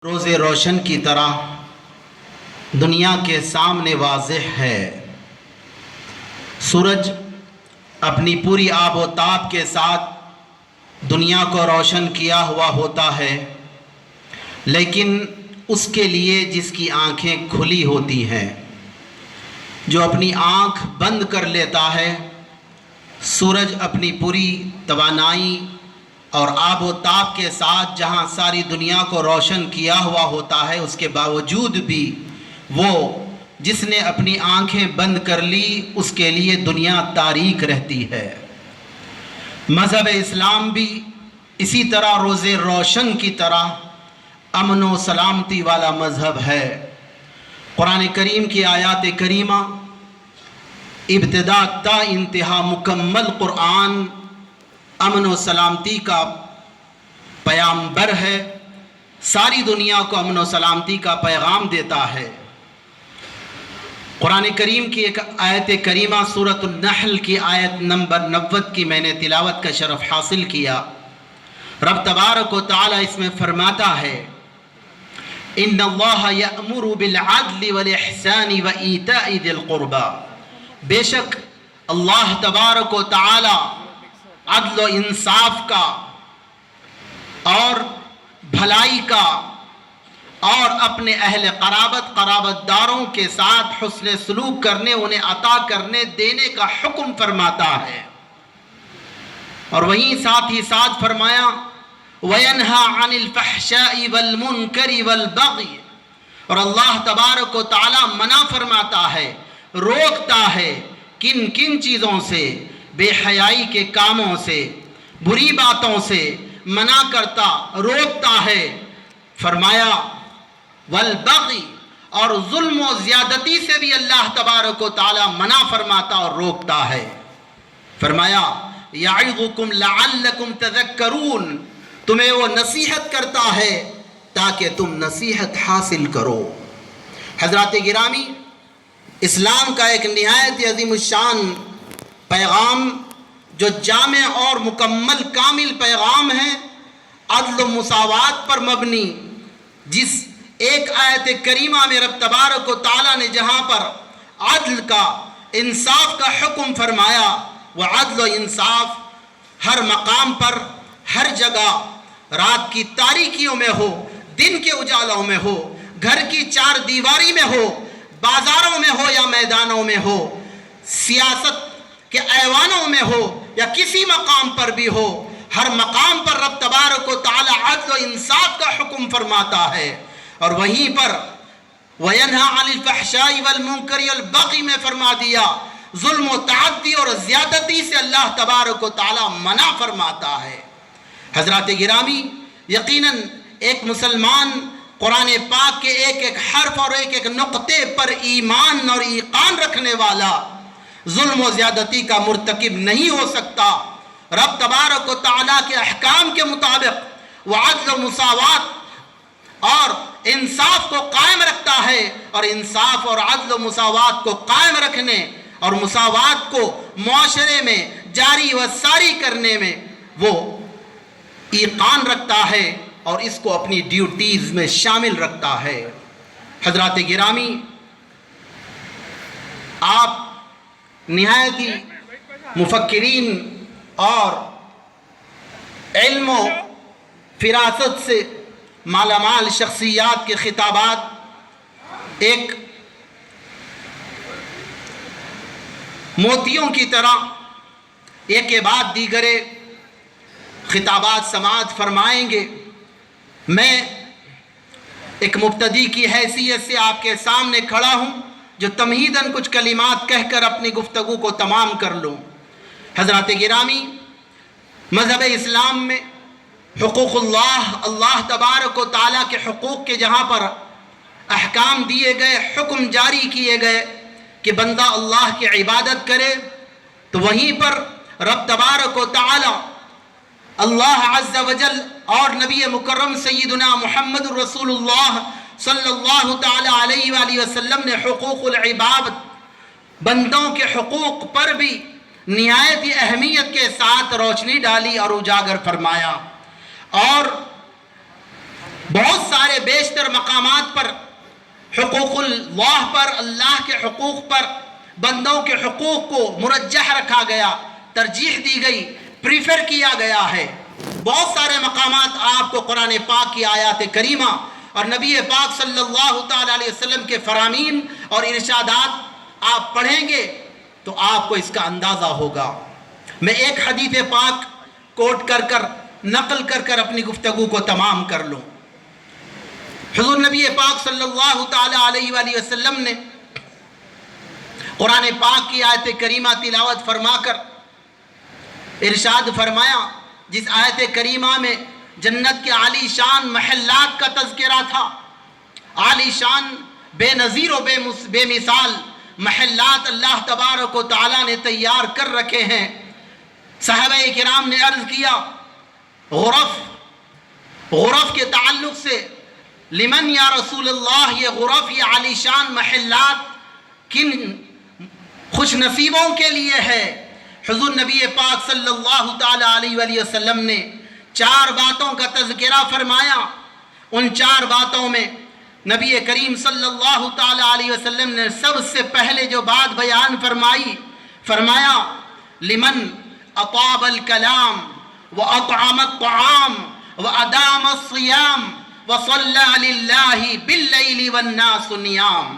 روز روشن کی طرح دنیا کے سامنے واضح ہے۔ سورج اپنی پوری آب و تاب کے ساتھ دنیا کو روشن کیا ہوا ہوتا ہے، لیکن اس کے لیے جس کی آنکھیں کھلی ہوتی ہیں، جو اپنی آنکھ بند کر لیتا ہے، سورج اپنی پوری توانائی اور آب و تاب کے ساتھ جہاں ساری دنیا کو روشن کیا ہوا ہوتا ہے، اس کے باوجود بھی وہ جس نے اپنی آنکھیں بند کر لی اس کے لیے دنیا تاریک رہتی ہے۔ مذہب اسلام بھی اسی طرح روز روشن کی طرح امن و سلامتی والا مذہب ہے۔ قرآن کریم کی آیات کریمہ ابتدا تا انتہا مکمل قرآن امن و سلامتی کا پیامبر ہے، ساری دنیا کو امن و سلامتی کا پیغام دیتا ہے۔ قرآن کریم کی ایک آیت کریمہ سورۃ النحل کی آیت نمبر 90 کی میں نے تلاوت کا شرف حاصل کیا۔ رب تبارک و تعالی اس میں فرماتا ہے، ان اللہ یأمر بالعدل والاحسان وایتاء ذی القربى، بے شک اللہ تبارک و تعالی عدل و انصاف کا اور بھلائی کا اور اپنے اہل قرابت داروں کے ساتھ حسن سلوک کرنے، انہیں عطا کرنے دینے کا حکم فرماتا ہے۔ اور وہیں ساتھ ہی ساتھ فرمایا وَيَنْهَا عَنِ الْفَحْشَاءِ وَالْمُنْكَرِ وَالْبَغْيِ، اور اللہ تبارک و تعالی منع فرماتا ہے، روکتا ہے کن کن چیزوں سے؟ بے حیائی کے کاموں سے، بری باتوں سے منع کرتا، روکتا ہے۔ فرمایا والبغی، اور ظلم و زیادتی سے بھی اللہ تبارک و تعالی منع فرماتا اور روکتا ہے۔ فرمایا یعظکم لعلکم تذکرون، تمہیں وہ نصیحت کرتا ہے تاکہ تم نصیحت حاصل کرو۔ حضرات گرامی، اسلام کا ایک نہایت عظیم الشان پیغام جو جامع اور مکمل کامل پیغام ہے، عدل و مساوات پر مبنی، جس ایک آیت کریمہ میں رب تبارک و تعالیٰ نے جہاں پر عدل کا، انصاف کا حکم فرمایا، وہ عدل و انصاف ہر مقام پر، ہر جگہ، رات کی تاریکیوں میں ہو، دن کے اجالوں میں ہو، گھر کی چار دیواری میں ہو، بازاروں میں ہو یا میدانوں میں ہو، سیاست کے ایوانوں میں ہو یا کسی مقام پر بھی ہو، ہر مقام پر رب تبارک و تعالی عدل و انصاف کا حکم فرماتا ہے۔ اور وہیں پر وَيَنْهَا عَنِ الْفَحْشَاءِ وَالْمُنْكَرِ وَالْبَغْيِ میں فرما دیا، ظلم و تعدی اور زیادتی سے اللہ تبارک و تعالی منع فرماتا ہے۔ حضرات گرامی، یقیناً ایک مسلمان قرآن پاک کے ایک ایک حرف اور ایک ایک نقطے پر ایمان اور ایقان رکھنے والا ظلم و زیادتی کا مرتکب نہیں ہو سکتا۔ رب تبارک و تعالیٰ کے احکام کے مطابق وہ عدل و مساوات اور انصاف کو قائم رکھتا ہے، اور انصاف اور عدل و مساوات کو قائم رکھنے اور مساوات کو معاشرے میں جاری و ساری کرنے میں وہ ایقان رکھتا ہے اور اس کو اپنی ڈیوٹیز میں شامل رکھتا ہے۔ حضرات گرامی، آپ نہایت ہی مفکرین اور علم و فراست سے مالا مال شخصیات کے خطابات ایک موتیوں کی طرح ایک کے بعد دیگرے خطابات سماعت فرمائیں گے۔ میں ایک مبتدی کی حیثیت سے آپ کے سامنے کھڑا ہوں جو تمہیداً کچھ کلمات کہہ کر اپنی گفتگو کو تمام کر لوں۔ حضرات گرامی، مذہب اسلام میں حقوق اللہ تبارک و تعالیٰ کے حقوق کے جہاں پر احکام دیے گئے، حکم جاری کیے گئے کہ بندہ اللہ کی عبادت کرے، تو وہیں پر رب تبارک و تعالیٰ اللہ عز و جل اور نبی مکرم سیدنا محمد رسول اللہ صلی اللہ تعالی علیہ وآلہ وسلم نے حقوق العباد، بندوں کے حقوق پر بھی نہایت اہمیت کے ساتھ روشنی ڈالی اور اجاگر فرمایا۔ اور بہت سارے بیشتر مقامات پر حقوق اللہ پر، اللہ کے حقوق پر بندوں کے حقوق کو مرجح رکھا گیا، ترجیح دی گئی، پریفر کیا گیا ہے۔ بہت سارے مقامات آپ کو قرآن پاک کی آیات کریمہ اور نبی پاک صلی اللہ تعالیٰ علیہ وسلم کے فرامین اور ارشادات آپ پڑھیں گے تو آپ کو اس کا اندازہ ہوگا۔ میں ایک حدیث پاک کوٹ کر نقل کر اپنی گفتگو کو تمام کر لوں۔ حضور نبی پاک صلی اللہ تعالیٰ علیہ وآلہ وسلم نے قرآن پاک کی آیت کریمہ تلاوت فرما کر ارشاد فرمایا، جس آیت کریمہ میں جنت کے عالی شان محلات کا تذکرہ تھا، عالی شان بے نظیر و بے مثال محلات اللہ تبارک و تعالیٰ نے تیار کر رکھے ہیں۔ صحابہ کرام نے عرض کیا، غرف کے تعلق سے لمن یا رسول اللہ، یہ غرف، یہ عالی شان محلات کن خوش نصیبوں کے لیے ہے؟ حضور نبی پاک صلی اللہ تعالیٰ علیہ وآلہ وسلم نے 4 باتوں کا تذکرہ فرمایا۔ ان 4 باتوں میں نبی کریم صلی اللہ تعالیٰ علیہ وسلم نے سب سے پہلے جو بات بیان فرمایا لمن اطاب الکلام واطعم الطعام وادام الصیام وصلی للہ باللیل والناس نیام۔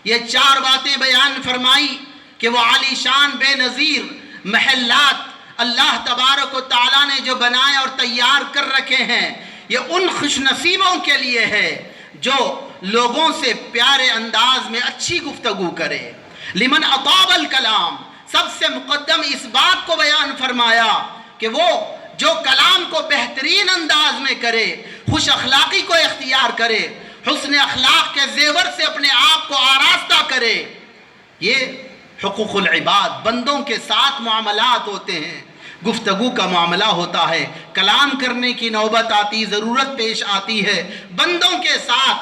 یہ 4 باتیں بیان فرمائی کہ وہ عالی شان بے نظیر محلات اللہ تبارک و تعالیٰ نے جو بنائے اور تیار کر رکھے ہیں، یہ ان خوش نصیبوں کے لیے ہے جو لوگوں سے پیارے انداز میں اچھی گفتگو کرے۔ لمن اطاب الکلام، سب سے مقدم اس بات کو بیان فرمایا کہ وہ جو کلام کو بہترین انداز میں کرے، خوش اخلاقی کو اختیار کرے، حسن اخلاق کے زیور سے اپنے آپ کو آراستہ کرے۔ یہ حقوق العباد، بندوں کے ساتھ معاملات ہوتے ہیں، گفتگو کا معاملہ ہوتا ہے، کلام کرنے کی نوبت آتی، ضرورت پیش آتی ہے، بندوں کے ساتھ،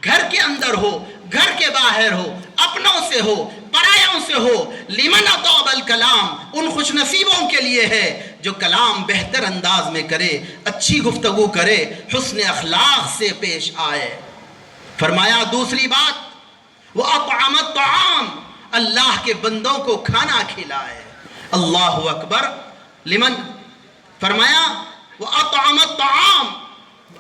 گھر کے اندر ہو، گھر کے باہر ہو، اپنوں سے ہو، پرایوں سے ہو۔ لمن اطاب الکلام، ان خوش نصیبوں کے لیے ہے جو کلام بہتر انداز میں کرے، اچھی گفتگو کرے، حسن اخلاق سے پیش آئے۔ فرمایا دوسری بات، وَأَطْعَمَ الطَّعَامَ، اللہ کے بندوں کو کھانا کھلائے۔ اللہ اکبر۔ لمن، فرمایا وَأَطْعَمَ الطَّعَامَ،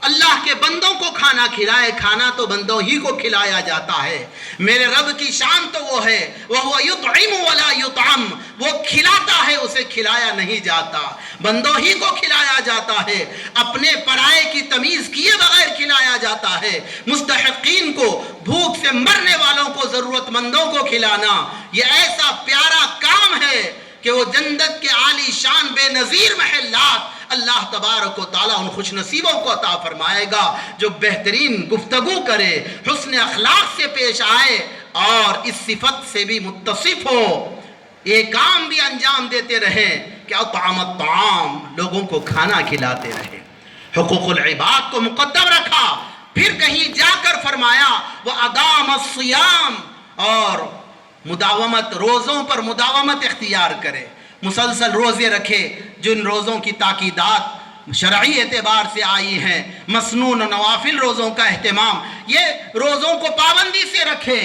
اللہ کے بندوں کو کھانا کھلائے۔ کھانا تو بندوں ہی کو کھلایا جاتا ہے۔ میرے رب کی شان تو وہ ہے، وَهُوَ يُطْعِمُ وَلَا يُطْعَمُ، وہ کھلاتا ہے، اسے کھلایا نہیں جاتا، بندوں ہی کو کھلایا جاتا ہے۔ اپنے پرائے کی تمیز کیے بغیر کھلایا جاتا ہے۔ مستحقین کو، بھوک سے مرنے والوں کو، ضرورت مندوں کو کھلانا، یہ ایسا پیارا کام ہے کہ وہ جنت کے عالی شان بے نظیر محلات اللہ تبارک و تعالیٰ ان خوش نصیبوں کو عطا فرمائے گا جو بہترین گفتگو کرے، حسن اخلاق سے پیش آئے اور اس صفت سے بھی متصف ہو، یہ کام بھی انجام دیتے رہے کہ اطعم الطعام، لوگوں کو کھانا کھلاتے رہے۔ حقوق العباد کو مقدم رکھا، پھر کہیں جا کر فرمایا وَأَدَامَ الصِّيَامَ، اور مداومت، روزوں پر مداومت اختیار کرے، مسلسل روزے رکھے۔ جن روزوں کی تاکیدات شرعی اعتبار سے آئی ہیں، مسنون و نوافل روزوں کا اہتمام، یہ روزوں کو پابندی سے رکھے،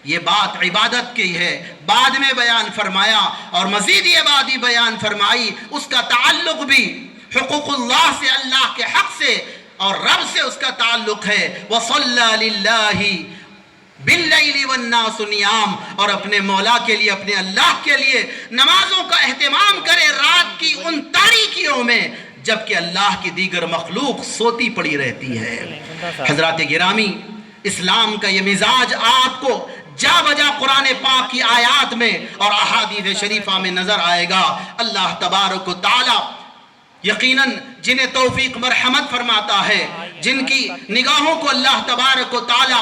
یہ بات عبادت کی ہے۔ بعد میں بیان فرمایا اور مزید یہ بات ہی بیان فرمائی، اس کا تعلق بھی حقوق اللہ سے، اللہ کے حق سے، اور رب سے اس کا تعلق ہے۔ وَصَلَّى لِلَّهِ باللیل والناس نیام، اور اپنے مولا کے لیے، اپنے اللہ کے لیے نمازوں کا اہتمام کرے رات کی ان تاریکیوں میں جبکہ اللہ کی دیگر مخلوق سوتی پڑی رہتی ہے۔ حضرات گرامی، اسلام کا یہ مزاج آپ کو جا بجا قرآن پاک کی آیات میں اور احادیث شریفہ میں نظر آئے گا۔ اللہ تبارک و تعالی یقیناً جنہیں توفیق مرحمت فرماتا ہے، جن کی نگاہوں کو اللہ تبارک و تعالی